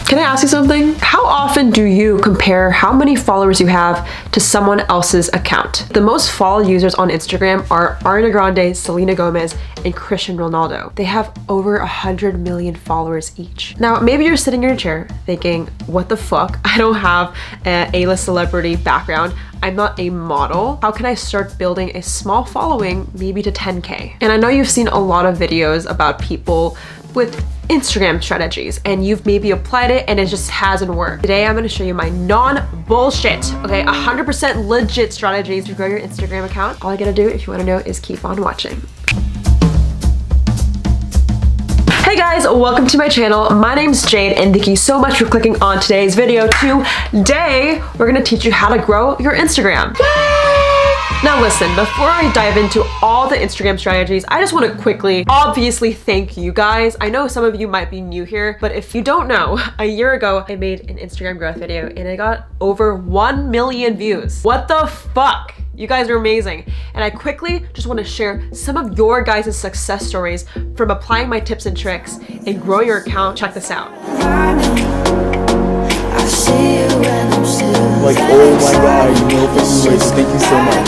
Can I ask you something? How often do you compare how many followers you have to someone else's account? The most followed users on Instagram are Ariana Grande, Selena Gomez, and Cristiano Ronaldo. They have over 100 million followers each. Now, maybe you're sitting in your chair thinking, what the fuck? I don't have an A-list celebrity background. I'm not a model. How can I start building a small following, maybe to 10K? And I know you've seen a lot of videos about people with Instagram strategies and you've maybe applied it and it just hasn't worked. Today, I'm gonna show you my non-bullshit, okay, 100% legit strategies to grow your Instagram account. All I gotta do, if you wanna know, is keep on watching. Hey guys, welcome to my channel. My name's Jade and thank you so much for clicking on today's video. Today, we're gonna teach you how to grow your Instagram. Now listen, before I dive into all the Instagram strategies, I just want to quickly, obviously thank you guys. I know some of you might be new here, but if you don't know, a year ago, I made an Instagram growth video and I got over 1 million views. What the fuck? You guys are amazing. And I quickly just want to share some of your guys' success stories from applying my tips and tricks and growing your account. Check this out. Like, oh my god, you know, thank you so much.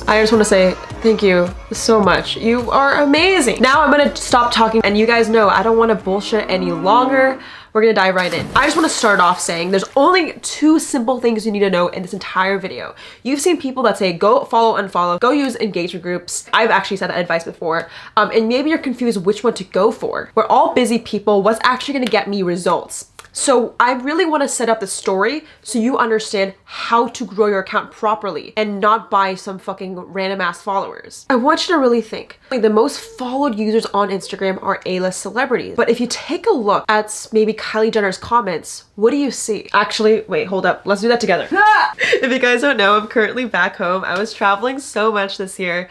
I just want to say thank you so much. You are amazing. Now I'm gonna stop talking and you guys know I don't want to bullshit any longer. We're gonna dive right in. I just want to start off saying there's only 2 simple things you need to know in this entire video. You've seen people that say go follow, unfollow, go use engagement groups. I've actually said that advice before. And maybe you're confused which one to go for. We're all busy people. What's actually gonna get me results? So I really want to set up the story so you understand how to grow your account properly and not buy some fucking random ass followers. I want you to really think. Like, the most followed users on Instagram are A-list celebrities. But if you take a look at maybe Kylie Jenner's comments, what do you see? Actually, wait, hold up. Let's do that together. If you guys don't know, I'm currently back home. I was traveling so much this year,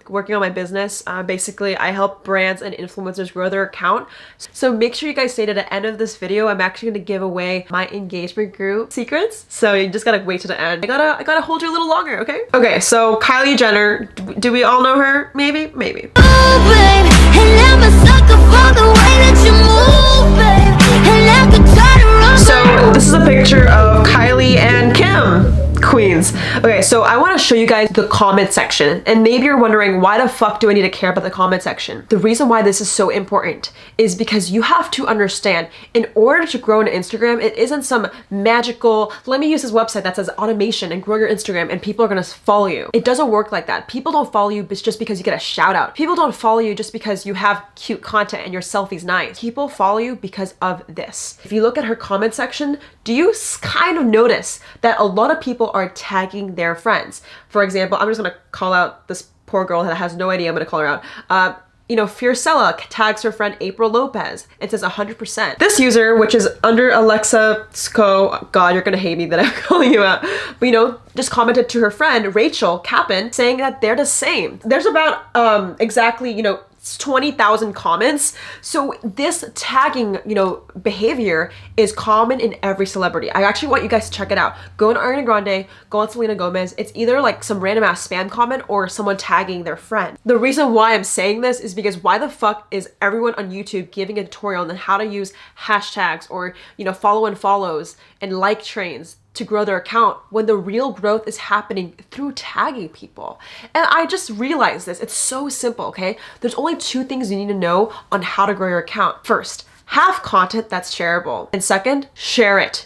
working on my business. Basically, I help brands and influencers grow their account. So make sure you guys stay to the end of this video. I'm actually gonna give away my engagement group secrets. So you just gotta wait to the end. I gotta hold you a little longer, okay? Okay, so Kylie Jenner, do we all know her? Maybe? Maybe. Oh, babe, and I'm a sucker for the way that you move, babe, and I could try to run. So this is a picture of Kylie and Kim. Queens. Okay, so I want to show you guys the comment section, and maybe you're wondering, why the fuck do I need to care about the comment section? The reason why this is so important is because you have to understand, in order to grow an Instagram, it isn't some magical, let me use this website that says automation and grow your Instagram and people are gonna follow you. It doesn't work like that. People don't follow you just because you get a shout out. People don't follow you just because you have cute content and your selfie's nice. People follow you because of this. If you look at her comment section, do you kind of notice that a lot of people are tagging their friends? For example, I'm just gonna call out this poor girl that has no idea. I'm gonna call her out. You know, Fiercella tags her friend April Lopez and says 100%. This user, which is under Alexa Sco, God, you're gonna hate me that I'm calling you out, but you know, just commented to her friend Rachel Kappen saying that they're the same. There's about exactly, you know, 20,000 comments. So this tagging, you know, behavior is common in every celebrity. I actually want you guys to check it out. Go on Ariana Grande, go on Selena Gomez. It's either like some random ass spam comment or someone tagging their friend. The reason why I'm saying this is because why the fuck is everyone on YouTube giving a tutorial on how to use hashtags or, you know, follow and follows and like trains to grow their account when the real growth is happening through tagging people? And I just realized this. It's so simple, okay? There's only 2 things you need to know on how to grow your account. First, have content that's shareable. And second, share it.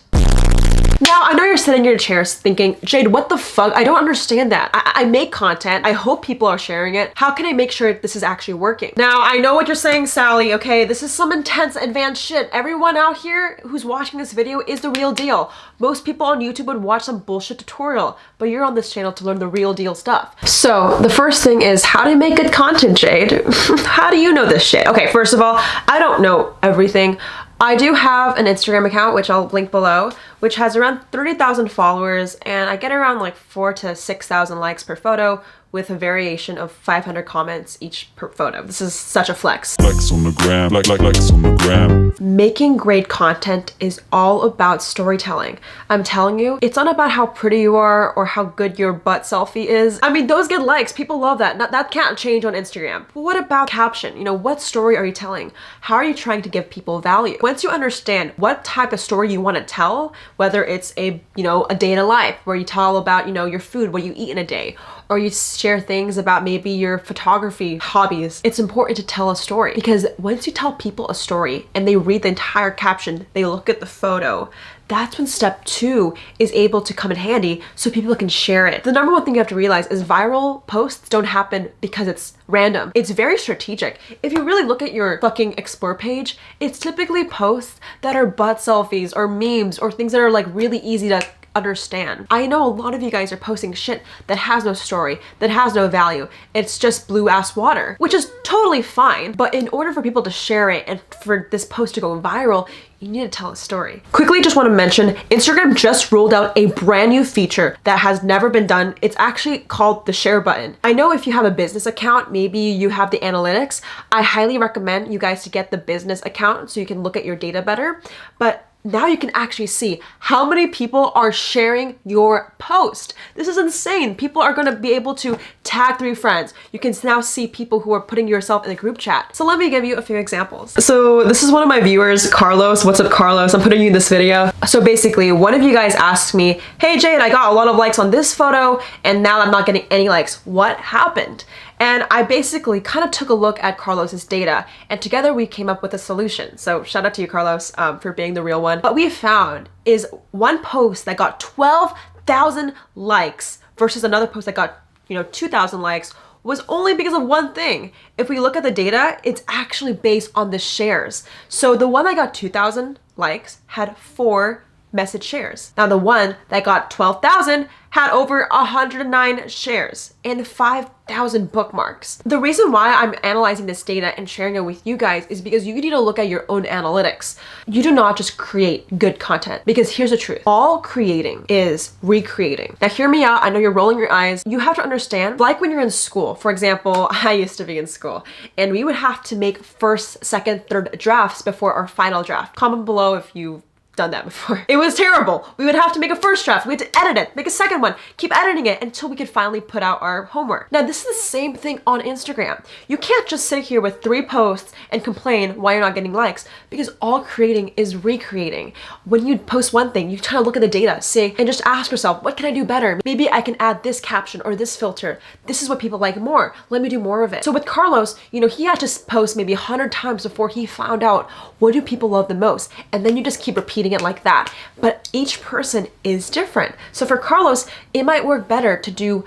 Now, I know you're sitting in your chairs thinking, Jade, what the fuck? I don't understand that. I make content. I hope people are sharing it. How can I make sure this is actually working? Now, I know what you're saying, Sally, okay? This is some intense advanced shit. Everyone out here who's watching this video is the real deal. Most people on YouTube would watch some bullshit tutorial, but you're on this channel to learn the real deal stuff. So the first thing is, how to make good content, Jade? How do you know this shit? Okay, first of all, I don't know everything. I do have an Instagram account, which I'll link below, which has around 30,000 followers, and I get around like 4,000 to 6,000 likes per photo, with a variation of 500 comments each per photo. This is such a flex. Flex on the gram, flex on the gram. Making great content is all about storytelling. I'm telling you, it's not about how pretty you are or how good your butt selfie is. I mean, those get likes. People love that. That can't change on Instagram. But what about caption? You know, what story are you telling? How are you trying to give people value? Once you understand what type of story you want to tell, whether it's a day in a life where you tell about, your food, what you eat in a day, or you share things about maybe your photography hobbies, it's important to tell a story, because once you tell people a story and they read the entire caption, they look at the photo, that's when step 2 is able to come in handy so people can share it. The number one thing you have to realize is viral posts don't happen because it's random. It's very strategic. If you really look at your fucking explore page, it's typically posts that are butt selfies or memes or things that are like really easy to understand. I know a lot of you guys are posting shit that has no story, that has no value. It's just blue ass water, which is totally fine. But in order for people to share it and for this post to go viral, you need to tell a story. Quickly, just want to mention, Instagram just rolled out a brand new feature that has never been done. It's actually called the share button. I know if you have a business account, maybe you have the analytics. I highly recommend you guys to get the business account so you can look at your data better. But now you can actually see how many people are sharing your post. This is insane. People are going to be able to tag 3 friends. You can now see people who are putting yourself in the group chat. So let me give you a few examples. So this is one of my viewers, Carlos. What's up, Carlos? I'm putting you in this video. So basically, one of you guys asked me, hey Jade, I got a lot of likes on this photo and now I'm not getting any likes. What happened? And I basically kind of took a look at Carlos's data, and together we came up with a solution. So shout out to you, Carlos, for being the real one. What we found is one post that got 12,000 likes versus another post that got 2,000 likes was only because of one thing. If we look at the data, it's actually based on the shares. So the one that got 2,000 likes had 4 message shares. Now the one that got 12,000 had over 109 shares and 5,000 bookmarks. The reason why I'm analyzing this data and sharing it with you guys is because you need to look at your own analytics. You do not just create good content, because here's the truth. All creating is recreating. Now hear me out. I know you're rolling your eyes. You have to understand, like when you're in school, for example, I used to be in school and we would have to make first, second, third drafts before our final draft. Comment below if you done that before. It was terrible. We would have to make a first draft, we had to edit it, make a second one, keep editing it until we could finally put out our homework. Now this is the same thing on Instagram. You can't just sit here with 3 posts and complain why you're not getting likes, because all creating is recreating. When you post one thing, you try to look at the data, see, and just ask yourself, what can I do better? Maybe I can add this caption or this filter. This is what people like more. Let me do more of it. So with Carlos, he had to post maybe 100 times before he found out what do people love the most. And then you just keep repeating it like that. But each person is different. So for Carlos, it might work better to do,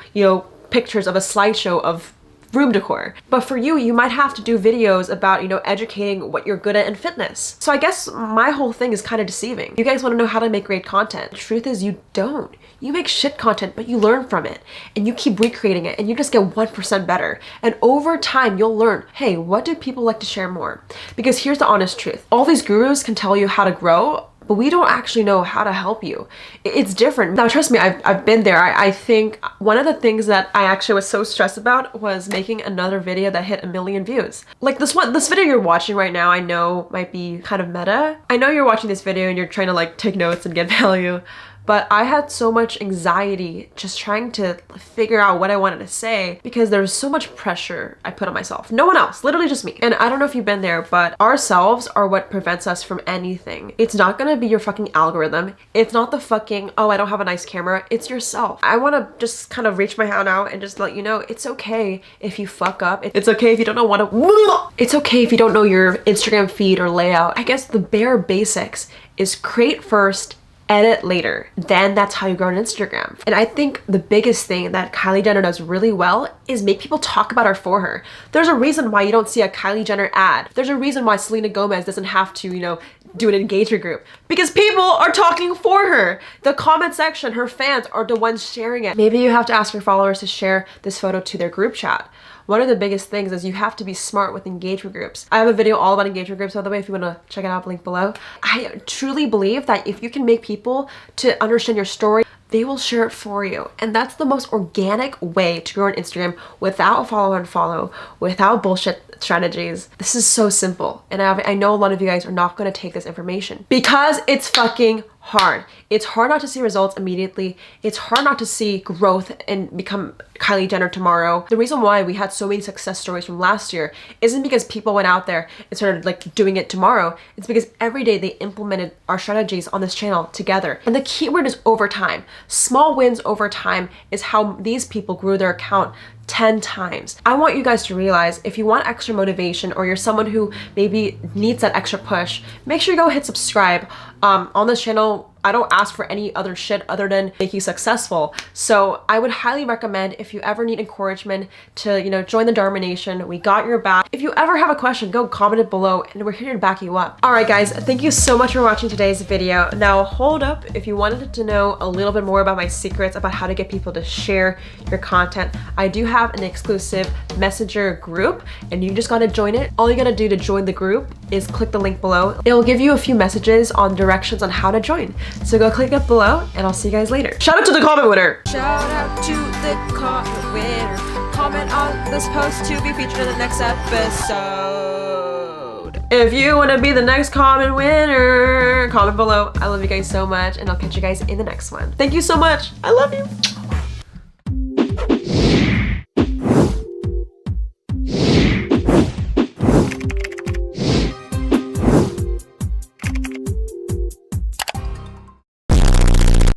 pictures of a slideshow of room decor. But for you, you might have to do videos about, educating what you're good at in fitness. So I guess my whole thing is kind of deceiving. You guys want to know how to make great content. The truth is you don't. You make shit content, but you learn from it and you keep recreating it and you just get 1% better. And over time, you'll learn, hey, what do people like to share more? Because here's the honest truth. All these gurus can tell you how to grow, but we don't actually know how to help you. It's different. Now, trust me, I've been there. I think one of the things that I actually was so stressed about was making another video that hit 1 million views. Like this video you're watching right now, I know might be kind of meta. I know you're watching this video and you're trying to take notes and get value, but I had so much anxiety just trying to figure out what I wanted to say because there was so much pressure I put on myself. No one else, literally just me. And I don't know if you've been there, but ourselves are what prevents us from anything. It's not gonna be your fucking algorithm. It's not the fucking, oh, I don't have a nice camera. It's yourself. I wanna just kind of reach my hand out and just let you know, it's okay if you fuck up. It's okay if you don't know what to, it's okay if you don't know your Instagram feed or layout. I guess the bare basics is create first, edit later. Then that's how you grow on Instagram. And I think the biggest thing that Kylie Jenner does really well is make people talk about her for her. There's a reason why you don't see a Kylie Jenner ad. There's a reason why Selena Gomez doesn't have to, do an engagement group, because people are talking for her. The comment section, her fans are the ones sharing it. Maybe you have to ask your followers to share this photo to their group chat. One of the biggest things is you have to be smart with engagement groups. I have a video all about engagement groups, by the way, if you want to check it out, link below. I truly believe that if you can make people to understand your story, they will share it for you. And that's the most organic way to grow on Instagram without follow and follow, without bullshit strategies. This is so simple. And I know a lot of you guys are not going to take this information because it's fucking hard. It's hard not to see results immediately. It's hard not to see growth and become Kylie Jenner tomorrow. The reason why we had so many success stories from last year isn't because people went out there and started like doing it tomorrow. It's because every day they implemented our strategies on this channel together. And the key word is over time. Small wins over time is how these people grew their account 10 times. I want you guys to realize if you want extra motivation or you're someone who maybe needs that extra push, make sure you go hit subscribe. On this channel, I don't ask for any other shit other than make you successful. So I would highly recommend if you ever need encouragement to, you know, join the Dharma Nation. We got your back. If you ever have a question, go comment it below and we're here to back you up. All right, guys, thank you so much for watching today's video. Now hold up, if you wanted to know a little bit more about my secrets about how to get people to share your content, I do have an exclusive messenger group and you just gotta join it. All you gotta do to join the group is click the link below. It will give you a few messages on directions on how to join. So go click it below and I'll see you guys later. Shout out to the comment winner. Shout out to the comment winner. Comment on this post to be featured in the next episode. If you want to be the next comment winner, comment below. I love you guys so much and I'll catch you guys in the next one. Thank you so much. I love you.